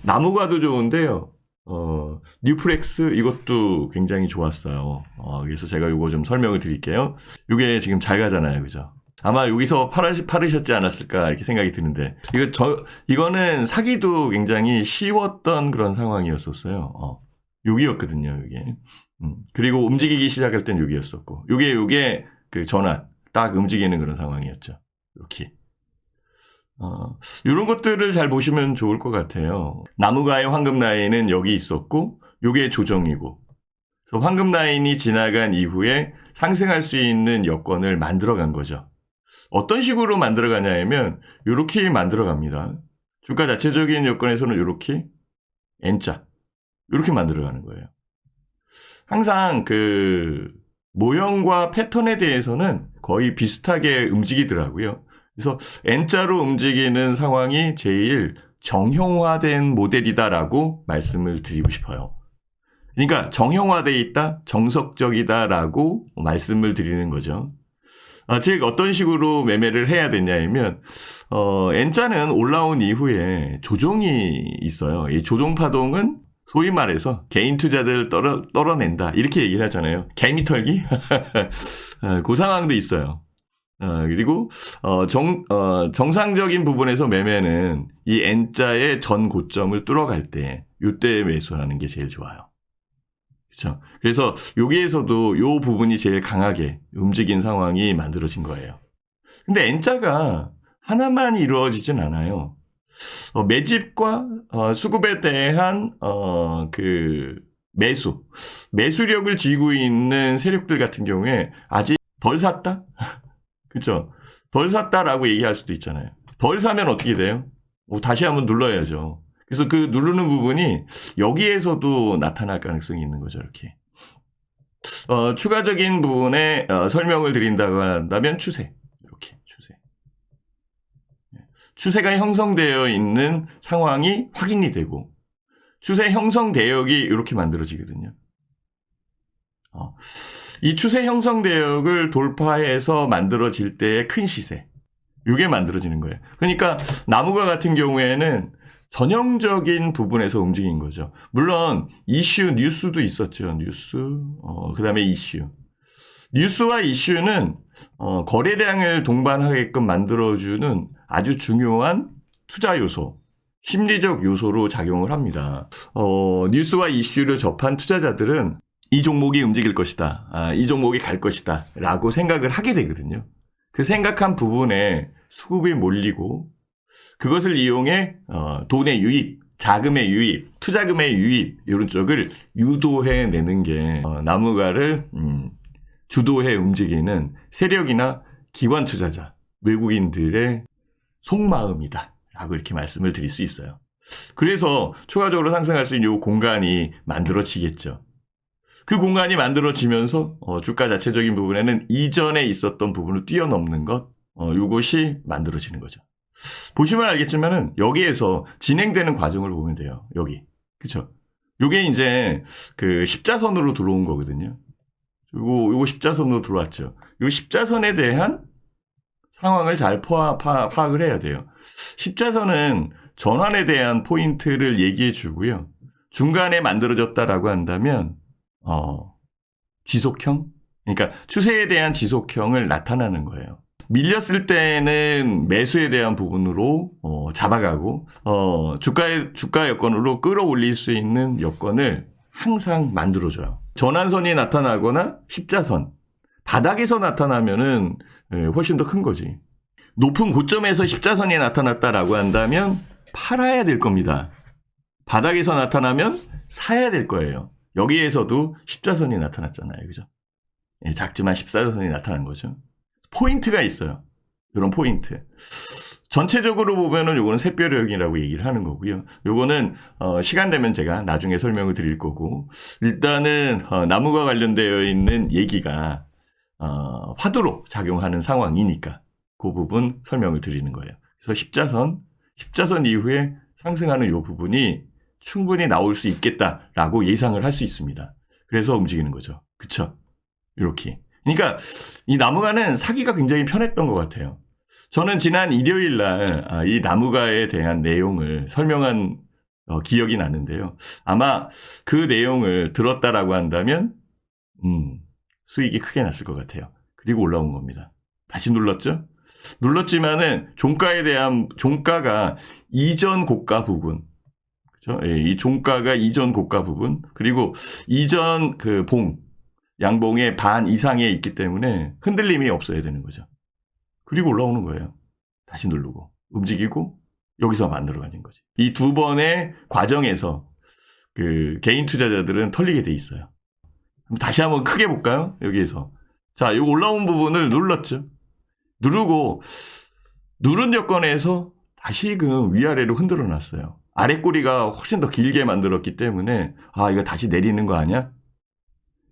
나무가도 좋은데요. 뉴프렉스 이것도 굉장히 좋았어요. 그래서 제가 이거 좀 설명을 드릴게요. 이게 지금 잘 가잖아요. 그죠? 아마 여기서 팔으셨지 않았을까 이렇게 생각이 드는데 이거는 사기도 굉장히 쉬웠던 그런 상황이었었어요. 여기였거든요. 이게. 그리고 움직이기 시작할 땐 여기였었고 요게 그 전환 딱 움직이는 그런 상황이었죠. 이렇게. 이런 것들을 잘 보시면 좋을 것 같아요. 나무가의 황금 라인은 여기 있었고, 요게 조정이고, 그래서 황금 라인이 지나간 이후에 상승할 수 있는 여건을 만들어 간 거죠. 어떤 식으로 만들어 가냐면, 요렇게 만들어 갑니다. 주가 자체적인 여건에서는 요렇게, N자. 요렇게 만들어 가는 거예요. 항상 그, 모형과 패턴에 대해서는 거의 비슷하게 움직이더라고요. 그래서 N자로 움직이는 상황이 제일 정형화된 모델이다라고 말씀을 드리고 싶어요. 그러니까 정형화되어 있다, 정석적이다라고 말씀을 드리는 거죠. 즉 어떤 식으로 매매를 해야 되냐면 N자는 올라온 이후에 조정이 있어요. 이 조정 파동은 소위 말해서 개인 투자들 떨어낸다 이렇게 얘기를 하잖아요. 개미 털기? 그 상황도 있어요. 그리고 정상적인 부분에서 매매는 이 N자의 전 고점을 뚫어갈 때 이때 매수하는 게 제일 좋아요. 그렇죠? 그래서 여기에서도 이 부분이 제일 강하게 움직인 상황이 만들어진 거예요. 근데 N자가 하나만 이루어지진 않아요. 매집과 수급에 대한 그 매수력을 쥐고 있는 세력들 같은 경우에 아직 덜 샀다? 그쵸? 덜 샀다라고 얘기할 수도 있잖아요. 덜 사면 어떻게 돼요? 다시 한번 눌러야죠. 그래서 그 누르는 부분이 여기에서도 나타날 가능성이 있는 거죠, 이렇게. 추가적인 부분에 설명을 드린다고 한다면 추세. 이렇게, 추세. 추세가 형성되어 있는 상황이 확인이 되고, 추세 형성 대역이 이렇게 만들어지거든요. 이 추세 형성 대역을 돌파해서 만들어질 때의 큰 시세. 이게 만들어지는 거예요. 그러니까 나무가 같은 경우에는 전형적인 부분에서 움직인 거죠. 물론 뉴스도 있었죠. 그 다음에 이슈. 뉴스와 이슈는 거래량을 동반하게끔 만들어주는 아주 중요한 투자 요소, 심리적 요소로 작용을 합니다. 뉴스와 이슈를 접한 투자자들은 이 종목이 움직일 것이다. 이 종목이 갈 것이다. 라고 생각을 하게 되거든요. 그 생각한 부분에 수급이 몰리고 그것을 이용해 돈의 유입, 자금의 유입, 투자금의 유입 이런 쪽을 유도해내는 게 나무가를 주도해 움직이는 세력이나 기관 투자자, 외국인들의 속마음이다. 라고 이렇게 말씀을 드릴 수 있어요. 그래서 추가적으로 상승할 수 있는 이 공간이 만들어지겠죠. 그 공간이 만들어지면서 주가 자체적인 부분에는 이전에 있었던 부분을 뛰어넘는 것, 이것이 만들어지는 거죠. 보시면 알겠지만은 여기에서 진행되는 과정을 보면 돼요. 여기. 그쵸? 요게 이제 그 십자선으로 들어온 거거든요. 요거 십자선으로 들어왔죠. 요 십자선에 대한 상황을 잘 파악을 해야 돼요. 십자선은 전환에 대한 포인트를 얘기해 주고요. 중간에 만들어졌다라고 한다면 지속형? 그러니까 추세에 대한 지속형을 나타나는 거예요. 밀렸을 때는 매수에 대한 부분으로 잡아가고 주가 여건으로 끌어올릴 수 있는 여건을 항상 만들어줘요. 전환선이 나타나거나 십자선, 바닥에서 나타나면은 훨씬 더 큰 거지. 높은 고점에서 십자선이 나타났다라고 한다면 팔아야 될 겁니다. 바닥에서 나타나면 사야 될 거예요. 여기에서도 십자선이 나타났잖아요. 그죠? 작지만 십자선이 나타난 거죠. 포인트가 있어요. 이런 포인트. 전체적으로 보면은 요거는 샛별역이라고 얘기를 하는 거고요. 요거는 시간 되면 제가 나중에 설명을 드릴 거고, 일단은 나무가 관련되어 있는 얘기가 화두로 작용하는 상황이니까 그 부분 설명을 드리는 거예요. 그래서 십자선 이후에 상승하는 요 부분이 충분히 나올 수 있겠다라고 예상을 할 수 있습니다. 그래서 움직이는 거죠. 그쵸? 이렇게. 그러니까 이 나무가는 사기가 굉장히 편했던 것 같아요. 저는 지난 일요일 날 이 나무가에 대한 내용을 설명한 기억이 나는데요. 아마 그 내용을 들었다라고 한다면 수익이 크게 났을 것 같아요. 그리고 올라온 겁니다. 다시 눌렀죠? 눌렀지만은 종가가 이전 고가 부분, 그죠? 예, 이 종가가 이전 고가 부분, 그리고 이전 그 양봉의 반 이상에 있기 때문에 흔들림이 없어야 되는 거죠. 그리고 올라오는 거예요. 다시 누르고, 움직이고, 여기서 만들어가진 거지. 이 두 번의 과정에서 그 개인 투자자들은 털리게 돼 있어요. 다시 한번 크게 볼까요? 여기에서. 자, 이 올라온 부분을 눌렀죠. 누르고, 누른 여건에서 다시금 위아래로 흔들어 놨어요. 아래 꼬리가 훨씬 더 길게 만들었기 때문에, 이거 다시 내리는 거 아니야?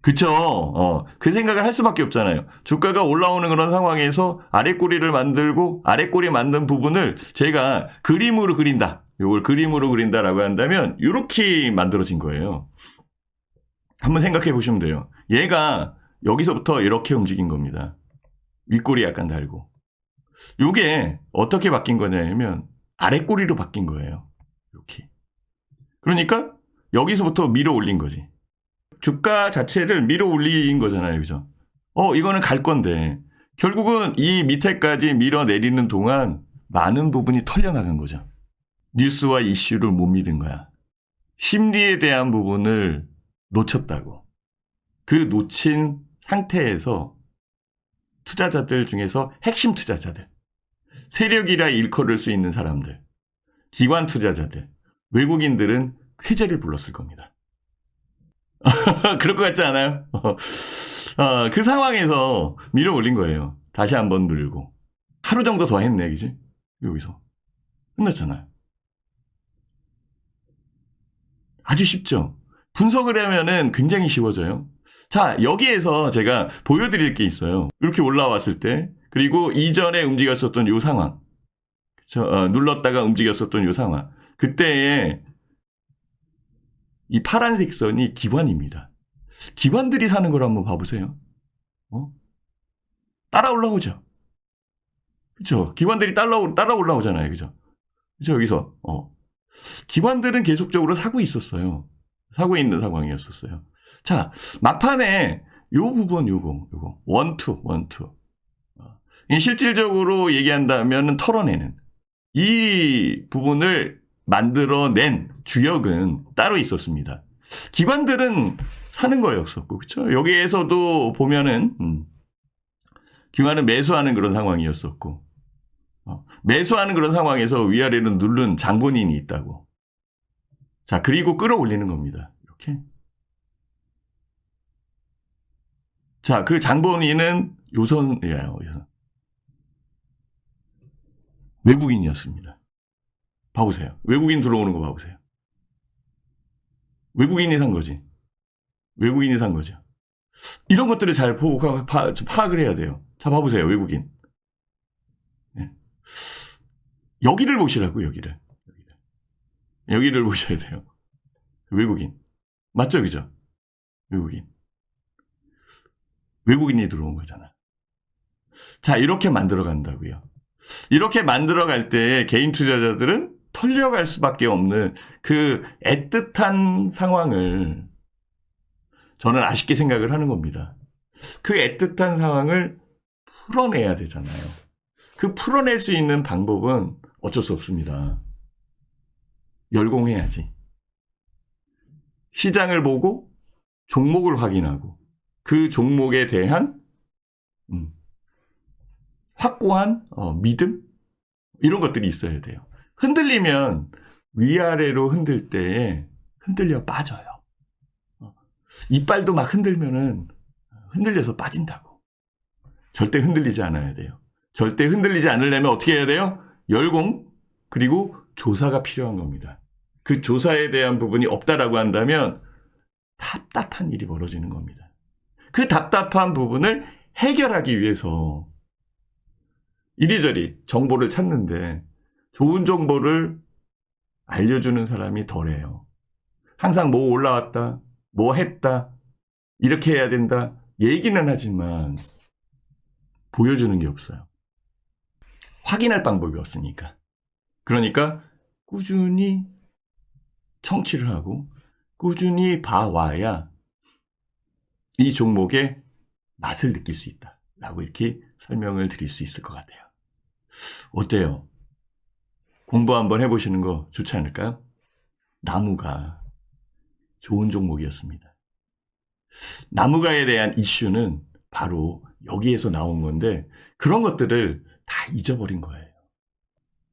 그쵸. 그 생각을 할 수밖에 없잖아요. 주가가 올라오는 그런 상황에서 아래 꼬리를 만들고, 아래 꼬리 만든 부분을 제가 그림으로 그린다. 요걸 그림으로 그린다라고 한다면, 이렇게 만들어진 거예요. 한번 생각해 보시면 돼요. 얘가 여기서부터 이렇게 움직인 겁니다. 윗꼬리 약간 달고. 요게 어떻게 바뀐 거냐면 아래 꼬리로 바뀐 거예요. 이렇게. 그러니까 여기서부터 밀어 올린 거지. 주가 자체를 밀어 올린 거잖아요. 그죠? 이거는 갈 건데 결국은 이 밑에까지 밀어 내리는 동안 많은 부분이 털려나간 거죠. 뉴스와 이슈를 못 믿은 거야. 심리에 대한 부분을 놓쳤다고. 그 놓친 상태에서 투자자들 중에서 핵심 투자자들, 세력이라 일컬을 수 있는 사람들, 기관 투자자들, 외국인들은 쾌재를 불렀을 겁니다. 그럴 것 같지 않아요? 그 상황에서 밀어 올린 거예요. 다시 한번 늘고. 하루 정도 더 했네, 그지? 여기서. 끝났잖아요. 아주 쉽죠? 분석을 하면은 굉장히 쉬워져요. 자, 여기에서 제가 보여드릴 게 있어요. 이렇게 올라왔을 때, 그리고 이전에 움직였었던 이 상황. 그쵸? 눌렀다가 움직였었던 이 상황. 그때의 이 파란색 선이 기관입니다. 기관들이 사는 걸 한번 봐보세요. 따라 올라오죠. 그쵸? 기관들이 따라 올라오잖아요. 그죠? 그죠? 여기서, 기관들은 계속적으로 사고 있었어요. 사고 있는 상황이었었어요. 자, 막판에 요 부분 요거 원투 실질적으로 얘기한다면 털어내는 이 부분을 만들어낸 주역은 따로 있었습니다. 기관들은 사는 거였었고, 그렇죠? 여기에서도 보면은 기관은 매수하는 그런 상황이었었고, 매수하는 그런 상황에서 위아래로 누른 장본인이 있다고. 자, 그리고 끌어올리는 겁니다. 이렇게. 자, 그 장본인은 요선이에요. 외국인이었습니다. 봐보세요. 외국인 들어오는 거 봐보세요. 외국인이 산 거지. 외국인이 산 거죠. 이런 것들을 잘 파악을 해야 돼요. 자, 봐보세요. 외국인. 네. 여기를 보시라고, 여기를 보셔야 돼요. 외국인. 맞죠, 그죠? 외국인이 들어온 거잖아. 자, 이렇게 만들어 간다고요. 이렇게 만들어 갈 때 개인 투자자들은 털려갈 수밖에 없는 그 애틋한 상황을 저는 아쉽게 생각을 하는 겁니다. 그 애틋한 상황을 풀어내야 되잖아요. 그 풀어낼 수 있는 방법은 어쩔 수 없습니다. 열공해야지. 시장을 보고 종목을 확인하고 그 종목에 대한 확고한 믿음? 이런 것들이 있어야 돼요. 흔들리면 위아래로 흔들 때 흔들려 빠져요. 이빨도 막 흔들면은 흔들려서 빠진다고. 절대 흔들리지 않아야 돼요. 절대 흔들리지 않으려면 어떻게 해야 돼요? 열공, 그리고 조사가 필요한 겁니다. 그 조사에 대한 부분이 없다라고 한다면 답답한 일이 벌어지는 겁니다. 그 답답한 부분을 해결하기 위해서 이리저리 정보를 찾는데 좋은 정보를 알려주는 사람이 덜해요. 항상 뭐 올라왔다, 뭐 했다, 이렇게 해야 된다 얘기는 하지만 보여주는 게 없어요. 확인할 방법이 없으니까. 그러니까 꾸준히 청취를 하고 꾸준히 봐와야 이 종목의 맛을 느낄 수 있다라고 이렇게 설명을 드릴 수 있을 것 같아요. 어때요? 공부 한번 해보시는 거 좋지 않을까요? 나무가 좋은 종목이었습니다. 나무가에 대한 이슈는 바로 여기에서 나온 건데 그런 것들을 다 잊어버린 거예요.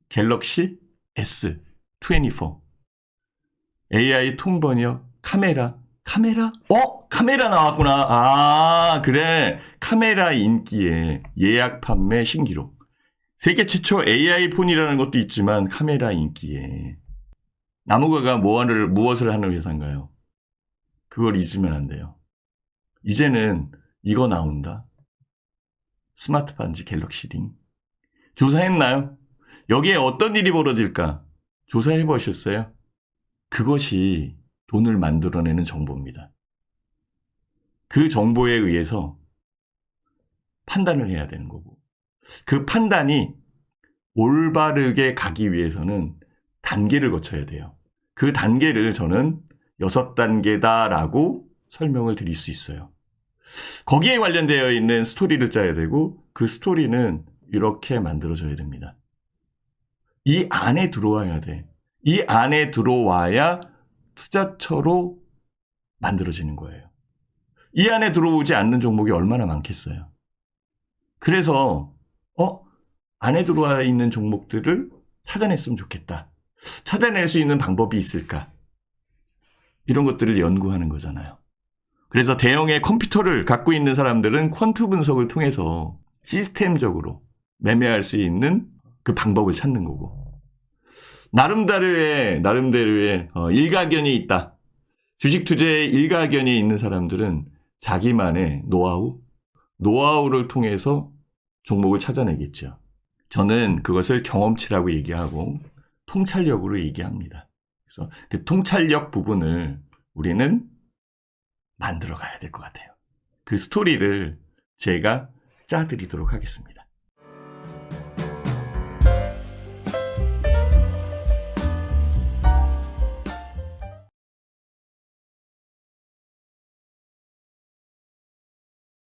갤럭시 S24 AI 통번역 카메라 카메라 나왔구나. 아 그래, 카메라 인기에 예약 판매 신기록. 세계 최초 AI 폰이라는 것도 있지만 카메라 인기에 나무가가 무엇을 하는 회사인가요? 그걸 잊으면 안 돼요. 이제는 이거 나온다. 스마트 반지 갤럭시 링. 조사했나요? 여기에 어떤 일이 벌어질까? 조사해 보셨어요? 그것이 돈을 만들어내는 정보입니다. 그 정보에 의해서 판단을 해야 되는 거고, 그 판단이 올바르게 가기 위해서는 단계를 거쳐야 돼요. 그 단계를 저는 6단계다라고 설명을 드릴 수 있어요. 거기에 관련되어 있는 스토리를 짜야 되고 그 스토리는 이렇게 만들어져야 됩니다. 이 안에 들어와야 돼. 이 안에 들어와야 투자처로 만들어지는 거예요. 이 안에 들어오지 않는 종목이 얼마나 많겠어요. 그래서 안에 들어와 있는 종목들을 찾아냈으면 좋겠다. 찾아낼 수 있는 방법이 있을까? 이런 것들을 연구하는 거잖아요. 그래서 대형의 컴퓨터를 갖고 있는 사람들은 퀀트 분석을 통해서 시스템적으로 매매할 수 있는 그 방법을 찾는 거고, 나름대로의 일가견이 있다. 주식 투자에 일가견이 있는 사람들은 자기만의 노하우를 통해서 종목을 찾아내겠죠. 저는 그것을 경험치라고 얘기하고 통찰력으로 얘기합니다. 그래서 그 통찰력 부분을 우리는 만들어 가야 될 것 같아요. 그 스토리를 제가 짜드리도록 하겠습니다.